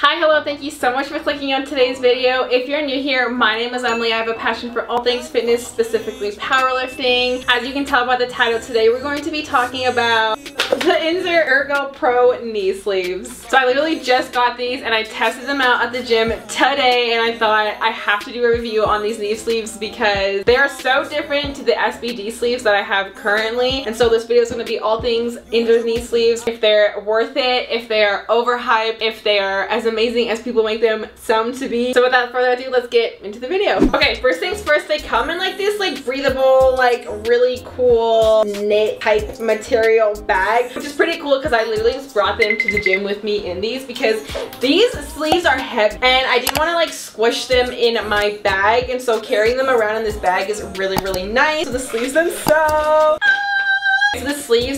Hi, hello, thank you so much for clicking on today's video. If you're new here, my name is Emily. I have a passion for all things fitness, specifically powerlifting. As you can tell by the title, today we're going to be talking about the Inzer Ergo Pro knee sleeves. So I literally just got these and I tested them out at the gym today, and I thought I have to do a review on these knee sleeves because they are so different to the SBD sleeves that I have currently. And so this video is going to be all things Inzer knee sleeves, if they're worth it, if they are overhyped, if they are as amazing as people make them sound to be. So without further ado, let's get into the video. Okay, first things first, they come in like this breathable, really cool knit type material bag, which is pretty cool because I literally just brought them to the gym with me in these because these sleeves are heavy and I didn't want to squish them in my bag, and so carrying them around in this bag is really nice. So the sleeves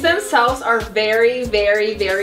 themselves are very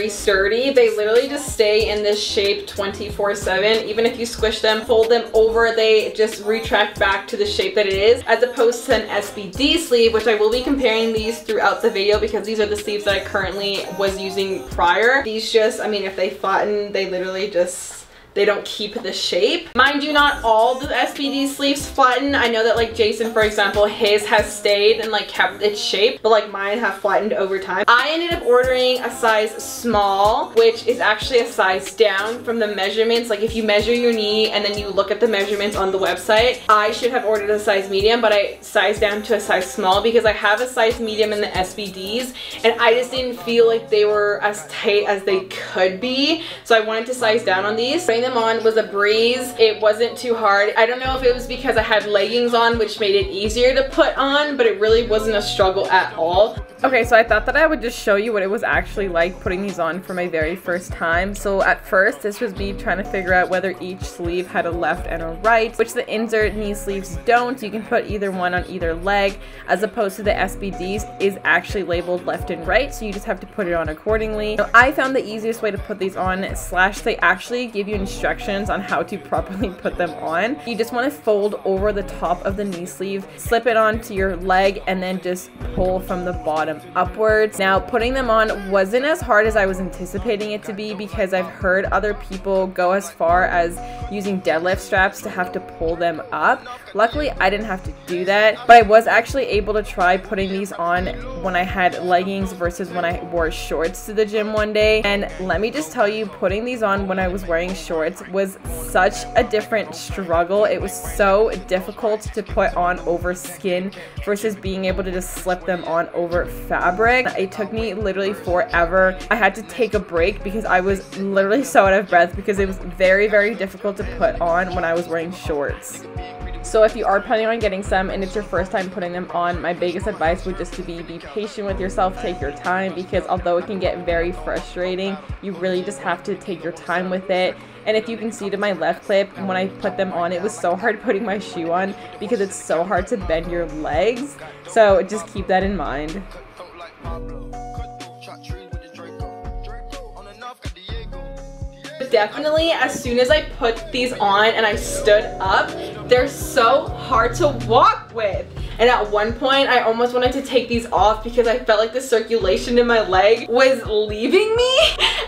sturdy. They literally just stay in this shape 24/7. Even if you squish them, fold them over, they just retract back to the shape that it is, as opposed to an SBD sleeve, which I will be comparing these throughout the video because these are the sleeves that I currently was using prior. These just, I mean, if they flatten, they literally just, they don't keep the shape. Mind you, not all the SBD sleeves flatten. I know that Jason, for example, his has stayed and kept its shape, but mine have flattened over time. I ended up ordering a size small, which is actually a size down from the measurements. If you measure your knee and then you look at the measurements on the website, I should have ordered a size medium, but I sized down to a size small because I have a size medium in the SBDs and I just didn't feel like they were as tight as they could be. So I wanted to size down on these. Them on was a breeze. It wasn't too hard. I don't know if it was because I had leggings on, which made it easier to put on, but it really wasn't a struggle at all. Okay, so I thought that I would just show you what it was actually like putting these on for my very first time. So at first, this was me trying to figure out whether each sleeve had a left and a right, which the Inzer knee sleeves don't. You can put either one on either leg, as opposed to the SBDs is actually labeled left and right, so you just have to put it on accordingly. So I found the easiest way to put these on, they actually give you instructions on how to properly put them on. You just want to fold over the top of the knee sleeve, slip it onto your leg, and then just pull from the bottom upwards. Now, putting them on wasn't as hard as I was anticipating it to be because I've heard other people go as far as using deadlift straps to have to pull them up. Luckily, I didn't have to do that, but I was actually able to try putting these on when I had leggings versus when I wore shorts to the gym one day. And let me just tell you, putting these on when I was wearing shorts was such a different struggle. It was so difficult to put on over skin versus being able to just slip them on over fabric. It took me literally forever. I had to take a break because I was literally so out of breath because it was very difficult to put on when I was wearing shorts. So if you are planning on getting some and it's your first time putting them on, my biggest advice would just to be patient with yourself, take your time, because although it can get very frustrating, you really just have to take your time with it. And if you can see to my left clip, when I put them on, it was so hard putting my shoe on because it's so hard to bend your legs. So just keep that in mind. Definitely, as soon as I put these on and I stood up, they're so hard to walk with. And at one point, I almost wanted to take these off because I felt like the circulation in my leg was leaving me.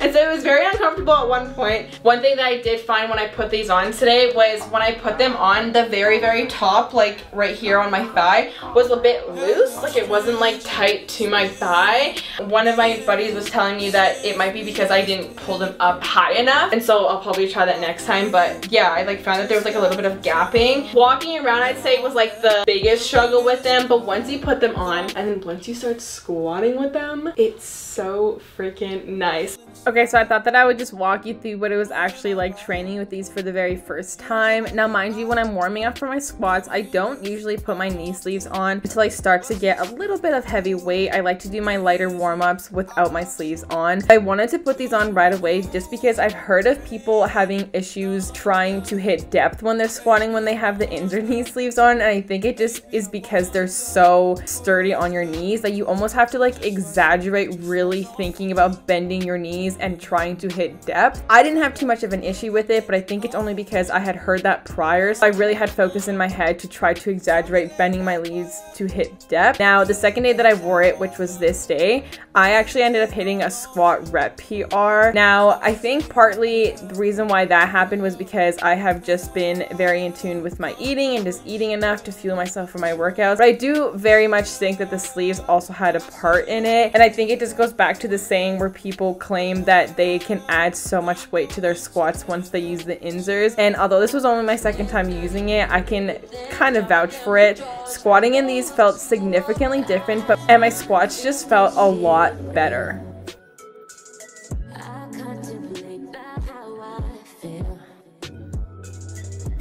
And so it was very uncomfortable at one point. One thing that I did find when I put these on today was when I put them on, the very top, right here on my thigh, was a bit loose. It wasn't tight to my thigh. One of my buddies was telling me that it might be because I didn't pull them up high enough. And so I'll probably try that next time. But yeah, I found that there was a little bit of gapping. Walking around, I'd say, was the biggest struggle with them, but once you put them on and then once you start squatting with them, it's so freaking nice. Okay, so I thought that I would just walk you through what it was actually like training with these for the very first time. Now, mind you, when I'm warming up for my squats, I don't usually put my knee sleeves on until I start to get a little bit of heavy weight. I like to do my lighter warm-ups without my sleeves on. I wanted to put these on right away just because I've heard of people having issues trying to hit depth when they're squatting when they have the Inzer knee sleeves on, and I think it just is because they're so sturdy on your knees that you almost have to exaggerate really thinking about bending your knees and trying to hit depth. I didn't have too much of an issue with it, but I think it's only because I had heard that prior, so I really had focus in my head to try to exaggerate bending my leads to hit depth. Now, the second day that I wore it, which was this day, I actually ended up hitting a squat rep PR. Now, I think partly the reason why that happened was because I have just been very in tune with my eating and just eating enough to fuel myself for my workouts. But I do very much think that the sleeves also had a part in it, and I think it just goes back to the saying where people claim that they can add so much weight to their squats once they use the Inzers. And although this was only my second time using it, I can kind of vouch for it. Squatting in these felt significantly different, and my squats just felt a lot better.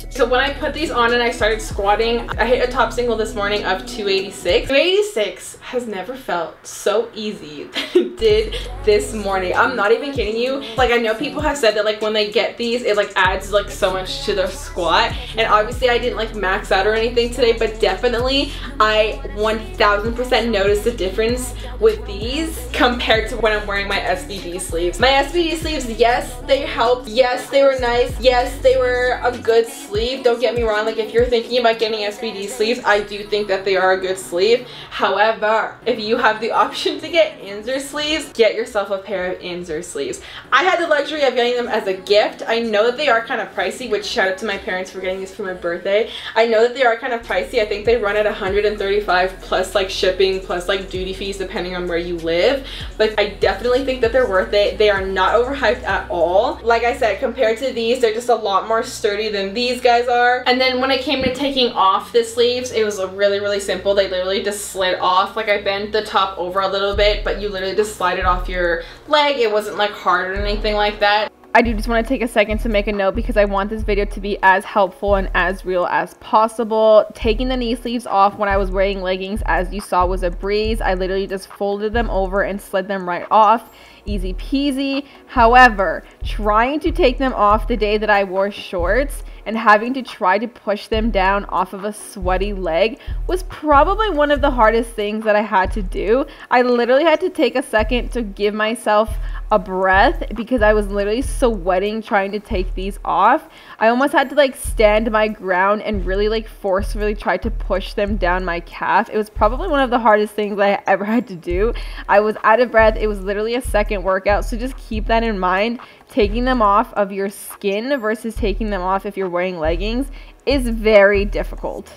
So when I put these on and I started squatting, I hit a top single this morning of 286. 286 has never felt so easy than it did this morning. I'm not even kidding you. Like, I know people have said that like when they get these, it like adds like so much to their squat. And obviously I didn't like max out or anything today, but definitely I 1000% noticed the difference with these compared to when I'm wearing my SBD sleeves. My SBD sleeves, yes, they helped. Yes, they were nice. Yes, they were a good sleeve. Don't get me wrong, like if you're thinking about getting SBD sleeves, I do think that they are a good sleeve. However, if you have the option to get Inzer sleeves, get yourself a pair of Inzer sleeves. I had the luxury of getting them as a gift. I know that they are kind of pricey, which shout out to my parents for getting these for my birthday. I know that they are kind of pricey. I think they run at $135 plus like shipping plus like duty fees depending on where you live, but I definitely think that they're worth it. They are not overhyped at all. Like I said, compared to these, they're just a lot more sturdy than these guys are. And then when it came to taking off the sleeves, it was really simple. They literally just slid off. Like I bent the top over a little bit, but you literally just slide it off your leg. It wasn't like hard or anything like that. I do just want to take a second to make a note because I want this video to be as helpful and as real as possible. Taking the knee sleeves off when I was wearing leggings, as you saw, was a breeze. I literally just folded them over and slid them right off. Easy peasy. However, trying to take them off the day that I wore shorts and having to try to push them down off of a sweaty leg was probably one of the hardest things that I had to do. I literally had to take a second to give myself a breath because I was literally sweating trying to take these off. I almost had to like stand my ground and really like forcefully try to push them down my calf. It was probably one of the hardest things I ever had to do. I was out of breath. It was literally a second workout, so just keep that in mind. Taking them off of your skin versus taking them off if you're wearing leggings is very difficult.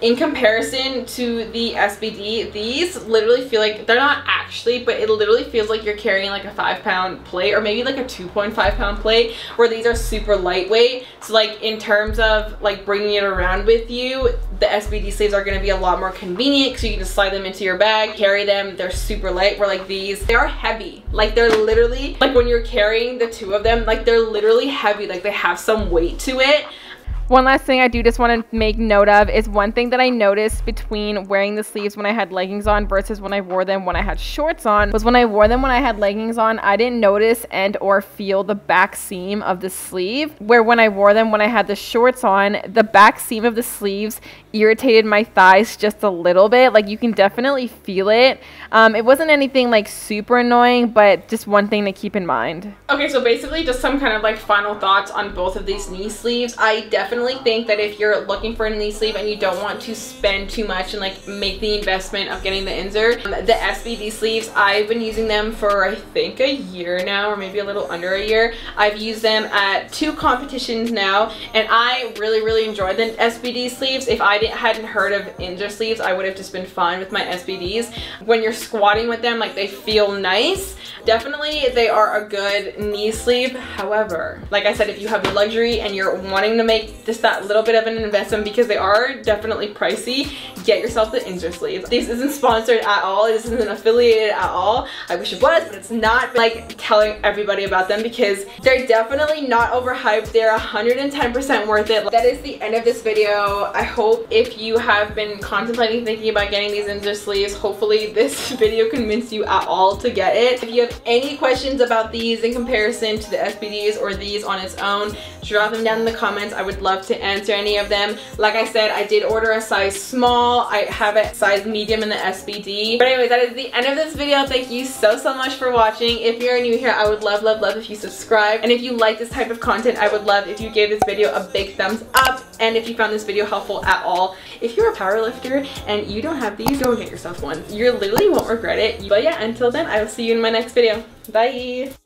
In comparison to the SBD, these literally feel like, they're not actually, but it literally feels like you're carrying like a 5-pound plate or maybe like a 2.5-pound plate, where these are super lightweight. So like in terms of like bringing it around with you, the SBD sleeves are going to be a lot more convenient because you can just slide them into your bag, carry them. They're super light, where like these, they are heavy. Like they're literally, like when you're carrying the two of them, like they're literally heavy. Like they have some weight to it. One last thing I do just want to make note of is one thing that I noticed between wearing the sleeves when I had leggings on versus when I wore them when I had shorts on was when I wore them when I had leggings on, I didn't notice and or feel the back seam of the sleeve, where when I wore them when I had the shorts on, the back seam of the sleeves irritated my thighs just a little bit. Like you can definitely feel it. It wasn't anything like super annoying, but just one thing to keep in mind. Okay, so basically just some kind of like final thoughts on both of these knee sleeves. I definitely think that if you're looking for a knee sleeve and you don't want to spend too much and like make the investment of getting the Inzer, the SBD sleeves, I've been using them for I think a year now, or maybe a little under a year. I've used them at 2 competitions now, and I really enjoy the SBD sleeves. If I hadn't heard of Inzer sleeves, I would have just been fine with my SBDs. When you're squatting with them, like they feel nice. Definitely they are a good knee sleeve. However, like I said, if you have the luxury and you're wanting to make just that little bit of an investment, because they are definitely pricey, get yourself the Inzer sleeve. This isn't sponsored at all. This isn't affiliated at all. I wish it was, but it's not. Like telling everybody about them because they're definitely not overhyped. They're 110% worth it. That is the end of this video. I hope if you have been contemplating thinking about getting these Inzer sleeves, hopefully this video convinced you at all to get it. If you have any questions about these in comparison to the SBDs or these on its own, drop them down in the comments. I would love love to answer any of them. Like I said, I did order a size small. I have a size medium in the SBD. But anyways, that is the end of this video. Thank you so much for watching. If you're new here, I would love if you subscribe. And if you like this type of content, I would love if you gave this video a big thumbs up. And if you found this video helpful at all, if you're a powerlifter and you don't have these, go get yourself one. You literally won't regret it. But yeah, until then, I will see you in my next video. Bye!